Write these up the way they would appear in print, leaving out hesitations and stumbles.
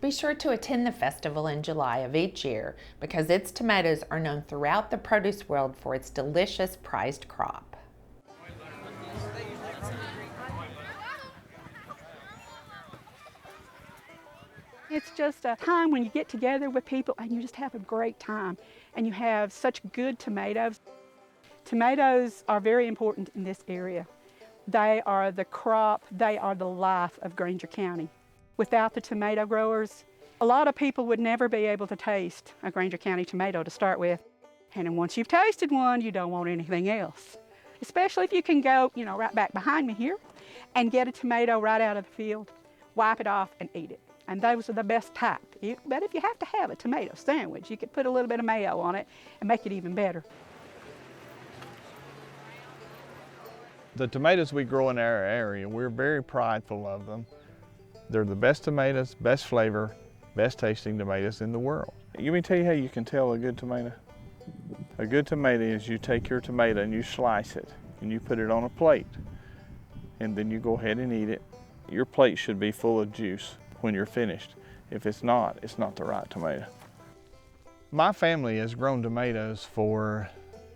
Be sure to attend the festival in July of each year because its tomatoes are known throughout the produce world for its delicious prized crop. It's just a time when you get together with people and you just have a great time and you have such good tomatoes. Tomatoes are very important in this area. They are the crop, they are the life of Granger County. Without the tomato growers, a lot of people would never be able to taste a Granger County tomato to start with. And then once you've tasted one, you don't want anything else. Especially if you can go, right back behind me here and get a tomato right out of the field, wipe it off and eat it. And those are the best type. But if you have to have a tomato sandwich, you could put a little bit of mayo on it and make it even better. The tomatoes we grow in our area, we're very prideful of them. They're the best tomatoes, best flavor, best tasting tomatoes in the world. Let me tell you how you can tell a good tomato. A good tomato is you take your tomato and you slice it and you put it on a plate and then you go ahead and eat it. Your plate should be full of juice when you're finished. If it's not the right tomato. My family has grown tomatoes for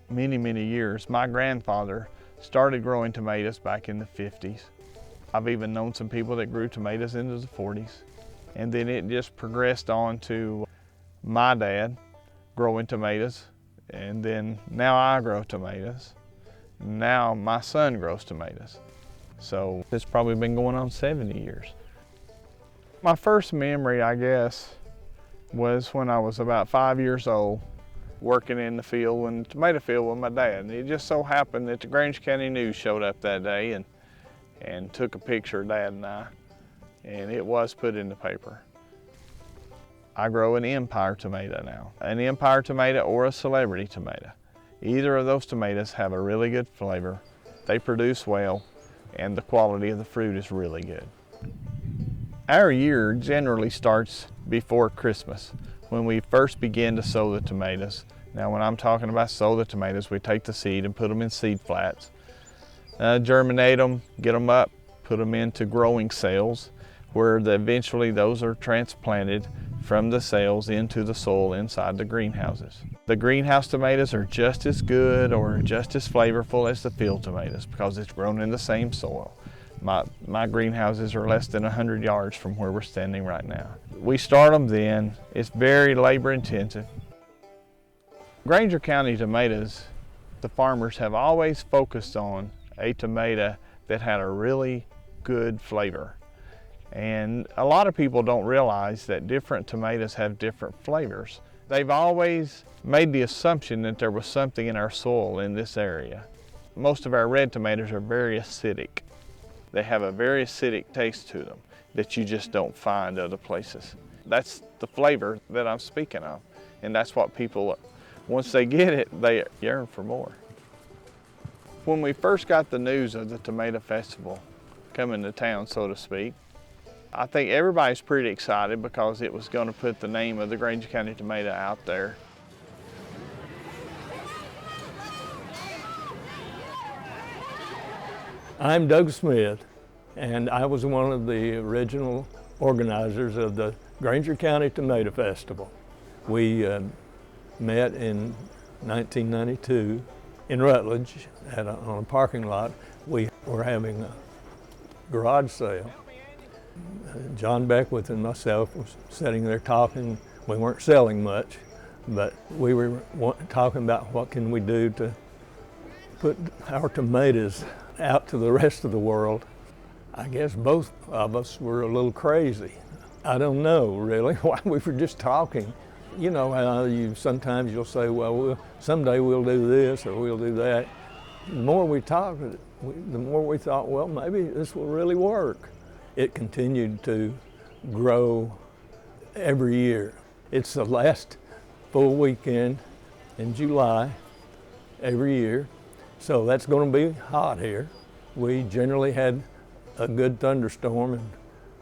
many, many years. My grandfather started growing tomatoes back in the 50s. I've even known some people that grew tomatoes into the 40s. And then it just progressed on to my dad growing tomatoes. And then now I grow tomatoes. Now my son grows tomatoes. So it's probably been going on 70 years. My first memory, I guess, was when I was about 5 years old, working in the field, in the tomato field with my dad. And it just so happened that the Granger County News showed up that day and took a picture of Dad and I, and it was put in the paper. I grow an Empire tomato now, an Empire tomato or a Celebrity tomato. Either of those tomatoes have a really good flavor, they produce well, and the quality of the fruit is really good. Our year generally starts before Christmas, when we first begin to sow the tomatoes. Now when I'm talking about sow the tomatoes, we take the seed and put them in seed flats, germinate them, get them up, put them into growing cells, where eventually those are transplanted from the cells into the soil inside the greenhouses. The greenhouse tomatoes are just as good or just as flavorful as the field tomatoes because it's grown in the same soil. My greenhouses are less than 100 yards from where we're standing right now. We start them then. It's very labor intensive. Granger County tomatoes, the farmers have always focused on a tomato that had a really good flavor. And a lot of people don't realize that different tomatoes have different flavors. They've always made the assumption that there was something in our soil in this area. Most of our red tomatoes are very acidic. They have a very acidic taste to them that you just don't find other places. That's the flavor that I'm speaking of. And that's what people, once they get it, they yearn for more. When we first got the news of the Tomato Festival coming to town, so to speak, I think everybody's pretty excited because it was going to put the name of the Granger County tomato out there. I'm Doug Smith, and I was one of the original organizers of the Grainger County Tomato Festival. We met in 1992 in Rutledge on a parking lot. We were having a garage sale. John Beckwith and myself was sitting there talking. We weren't selling much, but we were talking about what can we do to put our tomatoes out to the rest of the world. I guess both of us were a little crazy. I don't know really why we were just talking. You know how sometimes you'll say, well, someday we'll do this or we'll do that. The more we talked, the more we thought, well, maybe this will really work. It continued to grow every year. It's the last full weekend in July every year. So that's going to be hot here. We generally had a good thunderstorm and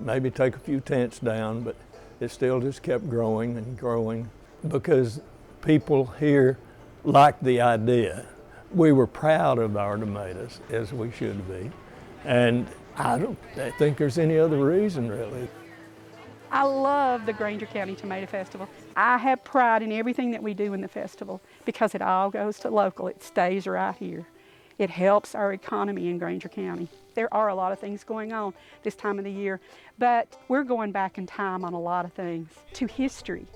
maybe take a few tents down, but it still just kept growing and growing because people here liked the idea. We were proud of our tomatoes, as we should be, and I don't think there's any other reason really. I love the Granger County Tomato Festival. I have pride in everything that we do in the festival because it all goes to local. It stays right here. It helps our economy in Granger County. There are a lot of things going on this time of the year, but we're going back in time on a lot of things, to history.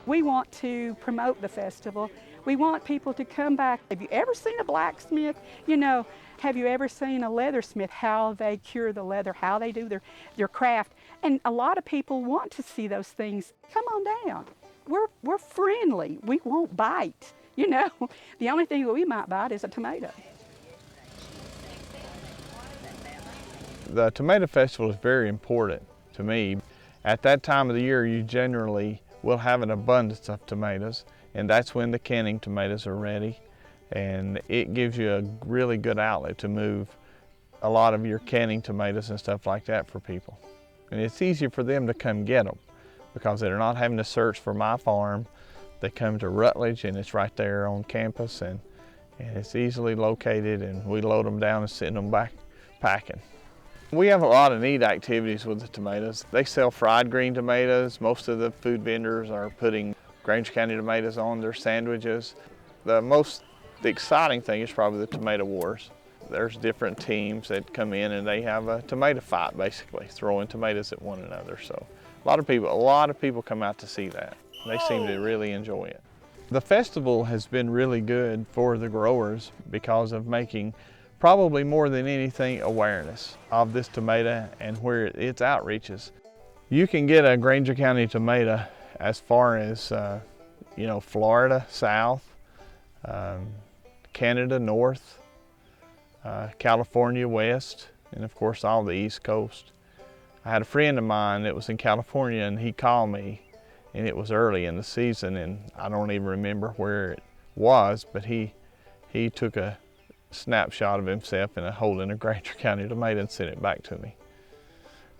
We want to promote the festival. We want people to come back. Have you ever seen a blacksmith? You know, have you ever seen a leathersmith, how they cure the leather, how they do their craft? And a lot of people want to see those things. Come on down. We're friendly. We won't bite, you know. The only thing that we might bite is a tomato. The Tomato Festival is very important to me. At that time of the year, you generally will have an abundance of tomatoes, and that's when the canning tomatoes are ready. And it gives you a really good outlet to move a lot of your canning tomatoes and stuff like that for people. And it's easier for them to come get them because they're not having to search for my farm. They come to Rutledge and it's right there on campus, and it's easily located, and we load them down and send them back packing. We have a lot of neat activities with the tomatoes. They sell fried green tomatoes. Most of the food vendors are putting Granger County tomatoes on their sandwiches. The most exciting thing is probably the tomato wars. There's different teams that come in and they have a tomato fight, basically, throwing tomatoes at one another. So a lot of people come out to see that. They seem to really enjoy it. The festival has been really good for the growers because of making, probably more than anything, awareness of this tomato and where its outreaches. You can get a Granger County tomato as far as Florida south, Canada north, California west, and of course all the East Coast. I had a friend of mine that was in California, and he called me, and it was early in the season, and I don't even remember where it was, but he took a snapshot of himself and holding a Granger County tomato and sent it back to me.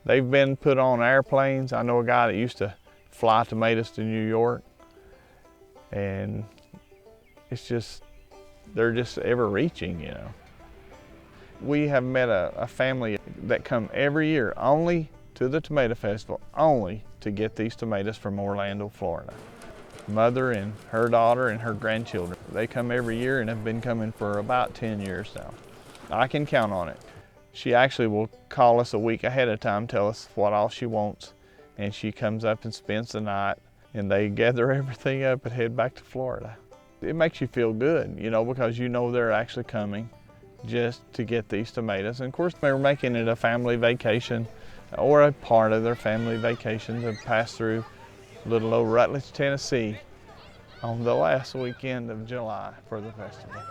They've been put on airplanes. I know a guy that used to fly tomatoes to New York, and they're just ever reaching, you know. We have met a family that come every year only to the Tomato Festival, only to get these tomatoes from Orlando, Florida. Mother and her daughter and her grandchildren. They come every year and have been coming for about 10 years now. I can count on it. She actually will call us a week ahead of time, tell us what all she wants, and she comes up and spends the night, and they gather everything up and head back to Florida. It makes you feel good, you know, because you know they're actually coming just to get these tomatoes. And of course, they're making it a family vacation or a part of their family vacation to pass through little old Rutledge, Tennessee on the last weekend of July for the festival.